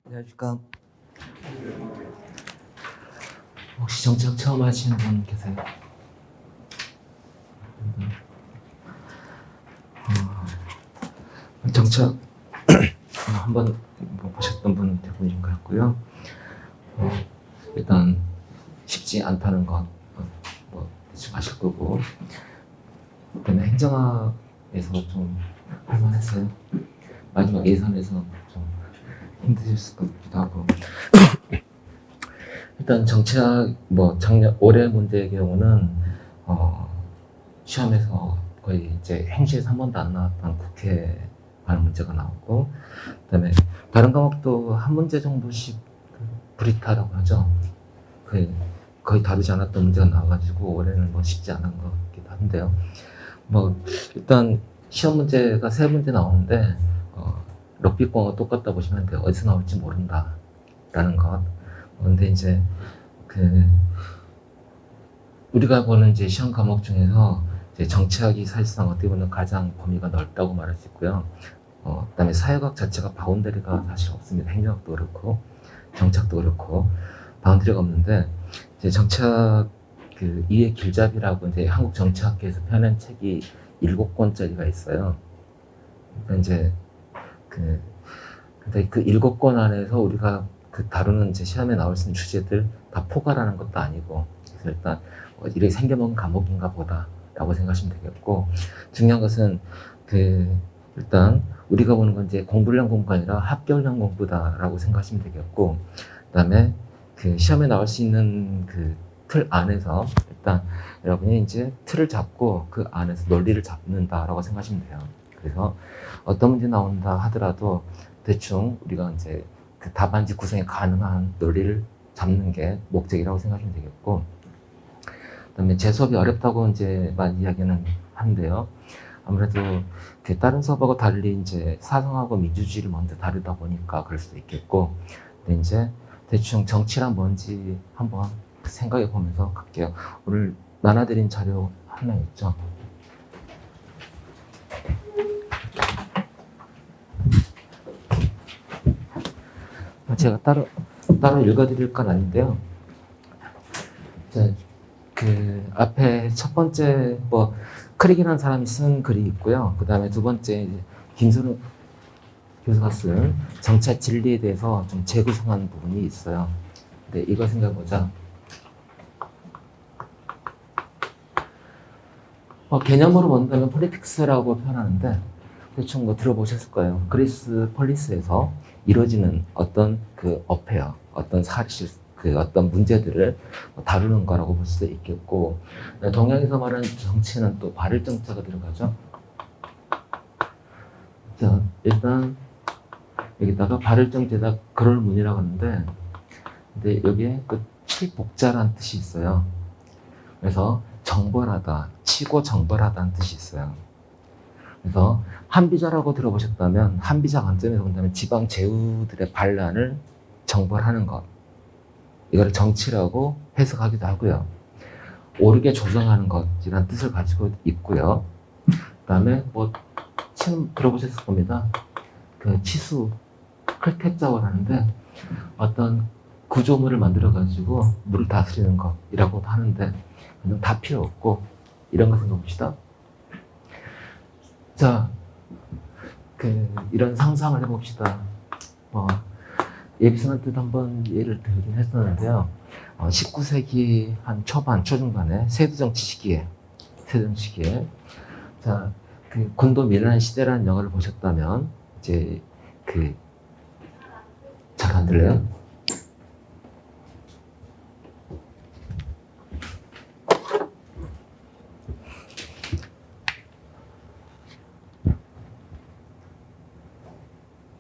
안녕하십니까. 혹시 정책 처음 하시는 분 계세요? 정책 한번 보셨던 분 대부분인 것 같고요. 일단 쉽지 않다는 것 대충 아실 거고, 그다음에 행정학에서 좀 할만했어요. 마지막 예선에서 좀 힘드실 것 같기도 하고. 일단 정치학 올해 문제의 경우는 시험에서 거의 이제 행시에서 한 번도 안 나왔던 국회 관한 문제가 나오고, 그다음에 다른 과목도 한 문제 정도씩 브리타라고 하죠. 거의 다루지 않았던 문제가 나와가지고 올해는 쉽지 않은 것 같기도 한데요. 일단 시험 문제가 3문제 나오는데 럭비공하고 똑같다 보시면 돼요. 어디서 나올지 모른다라는 것. 근데 이제 우리가 보는 이제 시험 과목 중에서 이제 정치학이 사실상 어떻게 보면 가장 범위가 넓다고 말할 수 있고요. 그다음에 사회학 자체가 바운더리가 사실 없습니다. 행정학도 그렇고 정치학도 그렇고 바운더리가 없는데, 이제 정치학 이해 길잡이라고 이제 한국 정치학계에서 펴낸 책이 7권짜리가 있어요. 그러니까 이제 근데 그 7권 안에서 우리가 다루는 이제 시험에 나올 수 있는 주제들 다 포괄하는 것도 아니고, 그래서 일단 이렇게 생겨먹은 과목인가 보다라고 생각하시면 되겠고, 중요한 것은 일단 우리가 보는 건 이제 공부를 위한 공부가 아니라 합격을 위한 공부다라고 생각하시면 되겠고, 그다음에 시험에 나올 수 있는 틀 안에서 일단 여러분이 이제 틀을 잡고 그 안에서 논리를 잡는다라고 생각하시면 돼요. 그래서 어떤 문제 나온다 하더라도 대충 우리가 이제 답안지 구성에 가능한 논리를 잡는 게 목적이라고 생각하시면 되겠고, 그다음에 제 수업이 어렵다고 이제 많이 이야기는 하는데요. 아무래도 다른 수업하고 달리 이제 사상하고 민주주의를 먼저 다루다 보니까 그럴 수도 있겠고, 근데 이제 대충 정치란 뭔지 한번 생각해 보면서 갈게요. 오늘 나눠드린 자료 하나 있죠. 제가 따로 읽어드릴 건 아닌데요. 앞에 첫 번째 크릭이라는 사람이 쓴 글이 있고요. 그 다음에 두 번째 김선우 교수가 쓴 정치학 진리에 대해서 좀 재구성한 부분이 있어요. 근데 이거 생각해보자. 개념으로 본다면 폴리틱스라고 표현하는데 대충 들어보셨을 거예요. 그리스 폴리스에서 이루어지는 어떤 어페어, 어떤 사실, 어떤 문제들을 다루는 거라고 볼 수도 있겠고, 동양에서 말하는 정치는 또 발을 정자가 들어가죠. 자, 일단 여기다가 발을 정자에다 그럴 문이라고 하는데, 근데 여기에 칠복자라는 뜻이 있어요. 그래서 정벌하다, 치고 정벌하다는 뜻이 있어요. 그래서 한비자라고 들어보셨다면 한비자 관점에서 본다면 지방 제후들의 반란을 정벌하는 것, 이걸 정치라고 해석하기도 하고요. 옳게 조정하는 것이라는 뜻을 가지고 있고요. 그 다음에 침 들어보셨을 겁니다. 치수, 클택작을 하는데 어떤 구조물을 만들어가지고 물을 다스리는 것이라고 하는데, 그냥 다 필요 없고 이런 거 생각해봅시다. 자, 이런 상상을 해봅시다. 예비선할 때도 한번 예를 들긴 했었는데요. 19세기 한 초중반에 세두정치 시기에, 자, 군도 밀란의 시대라는 영화를 보셨다면, 이제, 잘 안 들려요?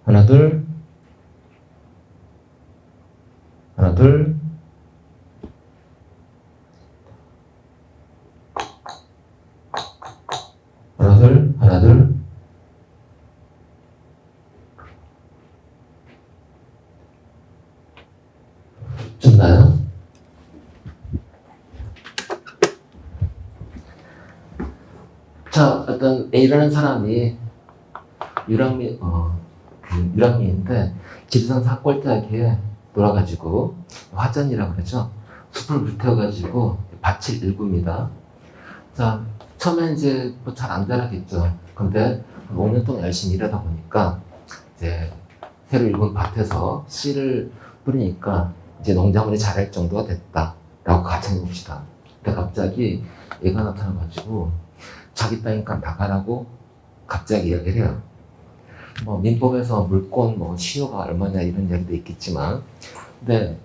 하나, 둘. 하나, 둘. 하나, 둘. 하나, 둘. 좋나요? 자, 어떤 A라는 사람이 유랑민, 지금 1학년인데 지리산 사골짜기에 놀아가지고 화전이라고 그러죠. 숲을 불태워가지고 밭을 일굽니다. 자, 처음엔 이제 뭐 잘 안 자라겠죠. 근데 5년 동안 열심히 일하다 보니까 이제 새로 일군 밭에서 씨를 뿌리니까 이제 농작물이 자랄 정도가 됐다라고 가정해 봅시다. 근데 갑자기 얘가 나타나가지고 자기 땅이니까 나가라고 갑자기 이야기를 해요. 뭐 민법에서 물권 뭐 시효가 얼마냐 이런 이야기도 있겠지만, 근데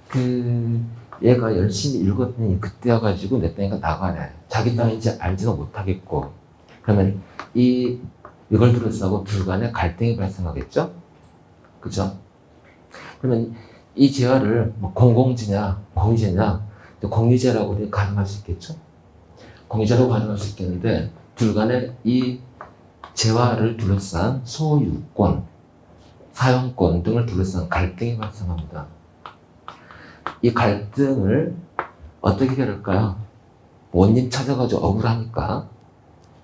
그 얘가 열심히 읽었더니 그때야 가지고 내 땅이니까 나가래. 자기 땅인지 알지도 못하겠고, 그러면 이걸 둘러싸고 둘 간에 갈등이 발생하겠죠? 그죠? 그러면 이 재화를 뭐 공공지냐, 공유제냐, 공유제라고 가정할 수 있겠죠? 공유제라고 가정할 수 있겠는데, 둘 간에 이 재화를 둘러싼 소유권, 사용권 등을 둘러싼 갈등이 발생합니다. 이 갈등을 어떻게 해결할까요? 원인 찾아가지고 억울하니까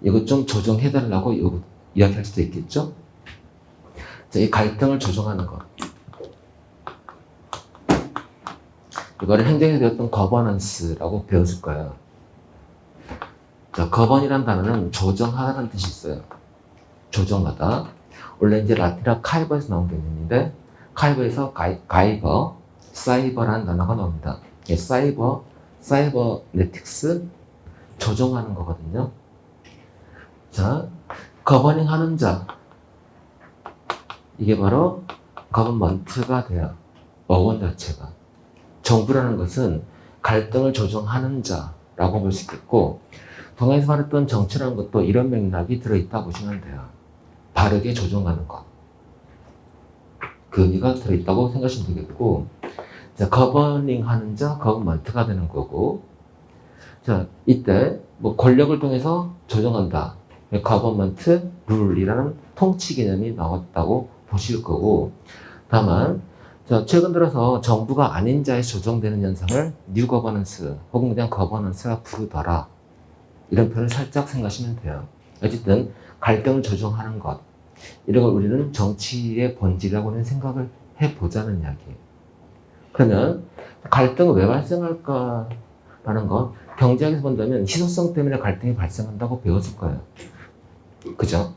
이거 좀 조정해달라고 이야기할 수도 있겠죠? 자, 이 갈등을 조정하는 것. 이거를 행정에 배웠던 거버넌스라고 배웠을 거예요. 자, 거번이라는 단어는 조정하다는 뜻이 있어요. 조정하다. 원래 이제 라틴어 카이버에서 나온 개념인데, 카이버에서 가이버, 사이버라는 단어가 나옵니다. 사이버네틱스, 조정하는 거거든요. 자, 거버닝 하는 자. 이게 바로 거버먼트가 돼요. 어원 자체가. 정부라는 것은 갈등을 조정하는 자라고 볼 수 있겠고, 동양에서 말했던 정치라는 것도 이런 맥락이 들어있다 보시면 돼요. 바르게 조정하는 것. 그 의미가 들어있다고 생각하시면 되겠고, 자, 거버닝 하는 자, 거버먼트가 되는 거고, 자, 이때 뭐 권력을 통해서 조정한다. 거버먼트 룰이라는 통치 개념이 나왔다고 보실 거고, 다만, 자, 최근 들어서 정부가 아닌 자에 조정되는 현상을 뉴 거버넌스 혹은 그냥 거버넌스라 부르더라. 이런 표현을 살짝 생각하시면 돼요. 어쨌든 갈등을 조정하는 것, 이런 걸 우리는 정치의 본질이라고는 생각을 해보자는 이야기예요. 그러면 갈등은 왜 발생할까라는 건 경제학에서 본다면 희소성 때문에 갈등이 발생한다고 배웠을 거예요. 그죠?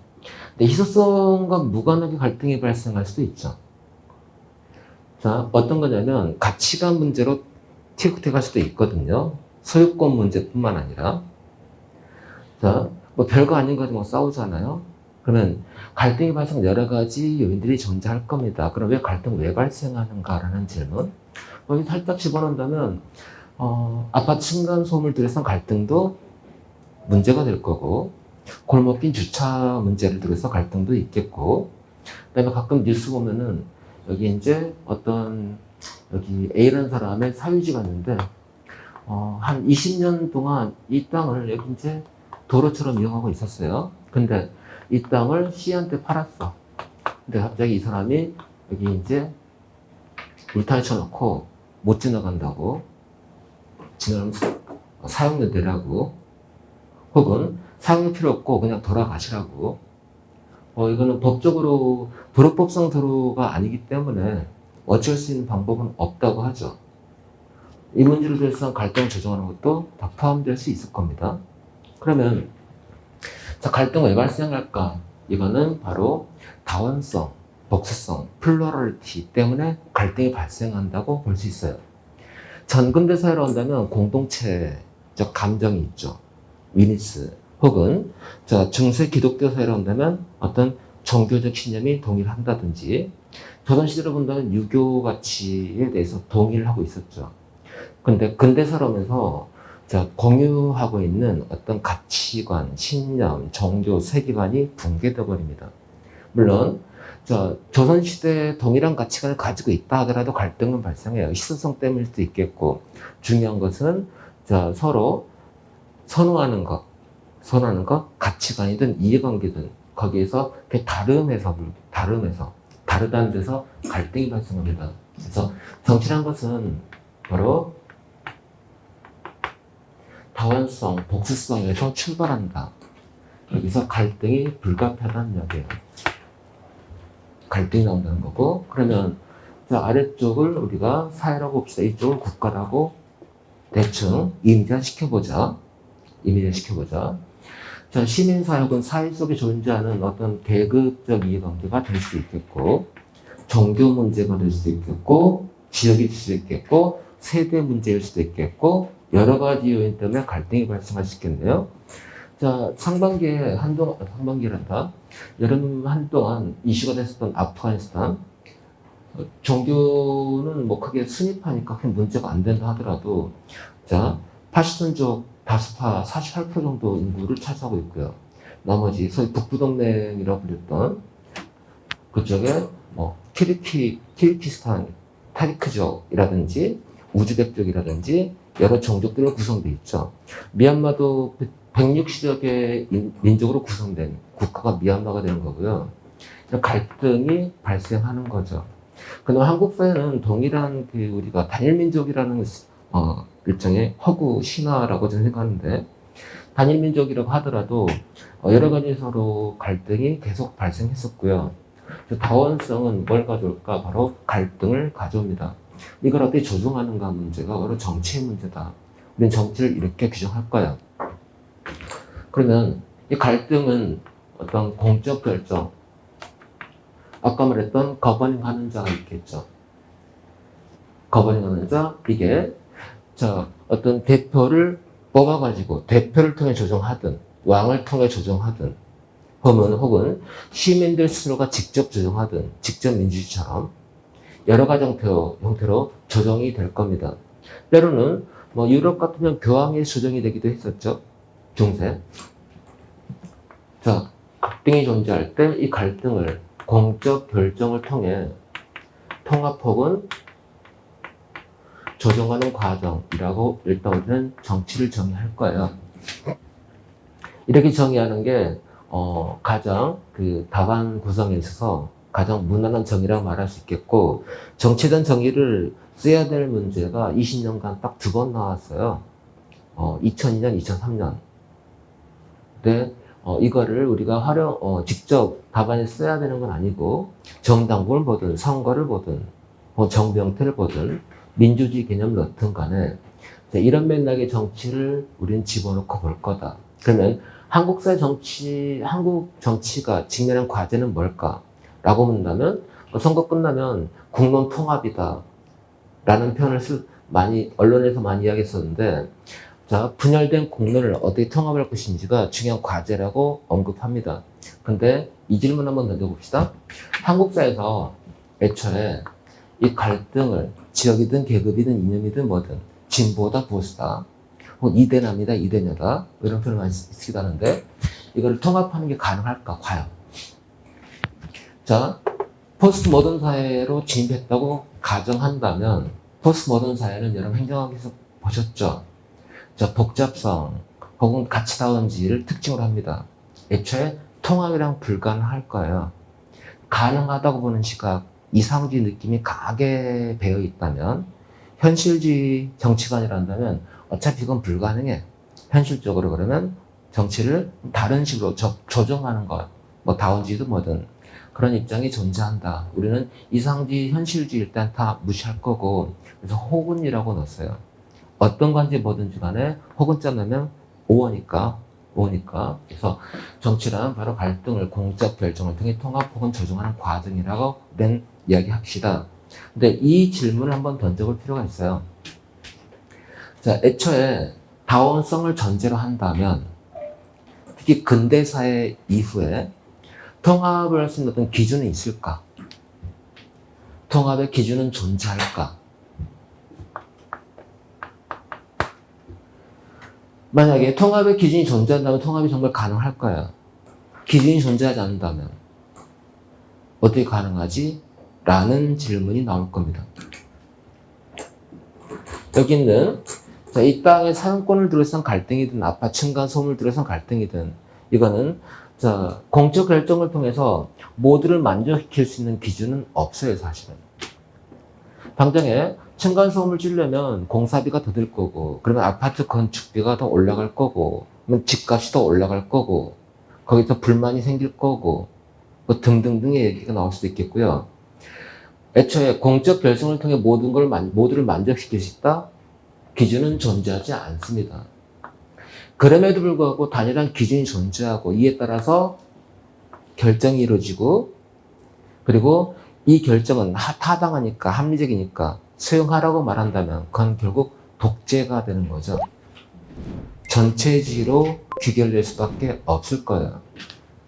근데 희소성과 무관하게 갈등이 발생할 수도 있죠. 자, 어떤 거냐면 가치관 문제로 티격태격할 수도 있거든요. 소유권 문제뿐만 아니라. 자, 뭐 별거 아닌 거 가지고 싸우잖아요. 그러면 갈등이 발생 여러 가지 요인들이 존재할 겁니다. 그럼 갈등 왜 발생하는가라는 질문. 여기 살짝 집어넣는다면 아파트 층간소음을 둘러싼 갈등도 문제가 될 거고, 골목길 주차 문제를 둘러서 갈등도 있겠고, 그다음에 가끔 뉴스 보면은 여기 이제 여기 A라는 사람의 사유지가 있는데, 한 20년 동안 이 땅을 여기 이제 도로처럼 이용하고 있었어요. 근데 이 땅을 C한테 팔았어. 근데 갑자기 이 사람이 여기 이제 울타리 쳐놓고 못 지나간다고, 지나가면 사용료 내라고, 혹은 사용료 필요 없고 그냥 돌아가시라고. 이거는 법적으로 도로법상 도로가 아니기 때문에 어쩔 수 있는 방법은 없다고 하죠. 이 문제를 대해서 갈등을 조정하는 것도 다 포함될 수 있을 겁니다. 그러면 자, 갈등은 왜 발생할까? 이거는 바로 다원성, 복수성, 플로럴티 때문에 갈등이 발생한다고 볼 수 있어요. 전근대 사회로 온다면 공동체적 감정이 있죠. 위니스. 혹은 중세 기독교 사회로 온다면 어떤 종교적 신념이 동일한다든지, 조선시대로 본다면 유교 가치에 대해서 동의를 하고 있었죠. 근데 근대사로 오면서 공유하고 있는 어떤 가치관, 신념, 종교, 세계관이 붕괴되어 버립니다. 물론 조선시대에 동일한 가치관을 가지고 있다 하더라도 갈등은 발생해요. 희소성 때문일 수도 있겠고, 중요한 것은 서로 선호하는 것, 가치관이든 이해관계든 거기에서 다르다는 데서 갈등이 발생합니다. 그래서 정치란 것은 바로 다원성, 복수성에서 출발한다. 여기서 갈등이 불가피하다는 이야기예요. 갈등이 나온다는 거고, 그러면 자, 아래쪽을 우리가 사회라고 봅시다. 이쪽을 국가라고 대충 이미지화시켜보자. 이미지화시켜보자. 자, 시민사역은 사회 속에 존재하는 어떤 계급적 이해관계가 될 수 있겠고, 종교 문제가 될 수도 있겠고, 지역일 수도 있겠고, 세대 문제일 수도 있겠고, 여러 가지 요인 때문에 갈등이 발생할 수 있겠네요. 자, 상반기란다. 여름 한동안 이슈가 됐었던 아프가니스탄. 종교는 뭐 크게 순위파니까 큰 문제가 안 된다 하더라도, 자, 파시톤족 다수파 48% 정도 인구를 차지하고 있고요. 나머지 소위 북부동맹이라고 불렸던 그쪽에 뭐 키르기스탄 타리크족이라든지 우즈벡족이라든지 여러 종족들로 구성되어 있죠. 미얀마도 160여 개의 민족으로 구성된 국가가 미얀마가 되는 거고요. 갈등이 발생하는 거죠. 그러나 한국 사회는 동일한 우리가 단일민족이라는 일종의 허구 신화라고 저는 생각하는데, 단일민족이라고 하더라도 여러 가지 서로 갈등이 계속 발생했었고요. 다원성은 뭘 가져올까? 바로 갈등을 가져옵니다. 이걸 어떻게 조정하는가 문제가 바로 정치의 문제다. 우리는 정치를 이렇게 규정할 거야. 그러면 이 갈등은 어떤 공적 결정, 아까 말했던 거버닝 하는 자가 있겠죠. 거버닝 하는 자, 이게 자, 어떤 대표를 뽑아가지고 대표를 통해 조정하든 왕을 통해 조정하든 혹은 시민들 스스로가 직접 조정하든 직접 민주주의처럼 여러 가지 형태로 조정이 될 겁니다. 때로는 뭐 유럽 같으면 교황의 조정이 되기도 했었죠. 중세. 자, 갈등이 존재할 때 이 갈등을 공적 결정을 통해 통합 혹은 조정하는 과정이라고 일단 우리는 정치를 정의할 거예요. 이렇게 정의하는 게 가장 답안 구성에 있어서 가장 무난한 정의라고 말할 수 있겠고, 정치된 정의를 써야 될 문제가 20년간 딱 2번 나왔어요. 2002년, 2003년. 근데 이거를 우리가 직접 답안에 써야 되는 건 아니고, 정당국을 보든 선거를 보든 정부 형태를 보든 민주주의 개념을 넣든 간에 이런 맥락의 정치를 우리는 집어넣고 볼 거다. 그러면 한국 정치가 직면한 과제는 뭘까? 라고 묻는다면, 선거 끝나면 국론 통합이다. 라는 표현을 언론에서 많이 이야기했었는데, 자, 분열된 국론을 어떻게 통합할 것인지가 중요한 과제라고 언급합니다. 근데 이 질문 한번 던져봅시다. 한국 사회에서 애초에 이 갈등을 지역이든 계급이든 이념이든 뭐든 진보다 보수다, 혹은 이대남이다 이대녀다 이런 표현을 많이 쓰기도 하는데, 이걸 통합하는 게 가능할까? 과연? 자, 포스트 모던 사회로 진입했다고 가정한다면, 포스트 모던 사회는 여러분 행정학에서 보셨죠? 자, 복잡성 혹은 가치다운지를 특징으로 합니다. 애초에 통합이랑 불가능할 거예요. 가능하다고 보는 시각, 이상주의 느낌이 강하게 배어 있다면, 현실주의 정치관이란다면 어차피 이건 불가능해. 현실적으로 그러면 정치를 다른 식으로 조정하는 것, 뭐 다원주의도 뭐든 그런 입장이 존재한다. 우리는 이상주의, 현실주의 일단 다 무시할 거고, 그래서 혹은이라고 넣었어요. 어떤 건지 뭐든지 간에 혹은자 넣으면 오어니까. 그래서 정치란 바로 갈등을 공적 결정을 통해 통합 혹은 조정하는 과정이라고 우리는 이야기합시다. 근데 이 질문을 한번 던져볼 필요가 있어요. 자, 애초에 다원성을 전제로 한다면, 특히 근대사회 이후에 통합을 할 수 있는 어떤 기준이 있을까? 통합의 기준은 존재할까? 만약에 통합의 기준이 존재한다면 통합이 정말 가능할까요? 기준이 존재하지 않는다면 어떻게 가능하지? 라는 질문이 나올 겁니다. 여기 있는 이 땅의 사용권을 둘러싼 갈등이든 아파트 층간소음을 둘러싼 갈등이든, 이거는 공적 결정을 통해서 모두를 만족시킬 수 있는 기준은 없어요, 사실은. 당장에 층간소음을 줄이려면 공사비가 더 들 거고, 그러면 아파트 건축비가 더 올라갈 거고, 그러면 집값이 더 올라갈 거고, 거기서 불만이 생길 거고, 뭐 등등등의 얘기가 나올 수도 있겠고요. 애초에 공적 결정을 통해 모두를 만족시킬 수 있다? 기준은 존재하지 않습니다. 그럼에도 불구하고 단일한 기준이 존재하고 이에 따라서 결정이 이루어지고 그리고 이 결정은 타당하니까 합리적이니까 수용하라고 말한다면 그건 결국 독재가 되는 거죠. 전체주의로 귀결될 수밖에 없을 거예요.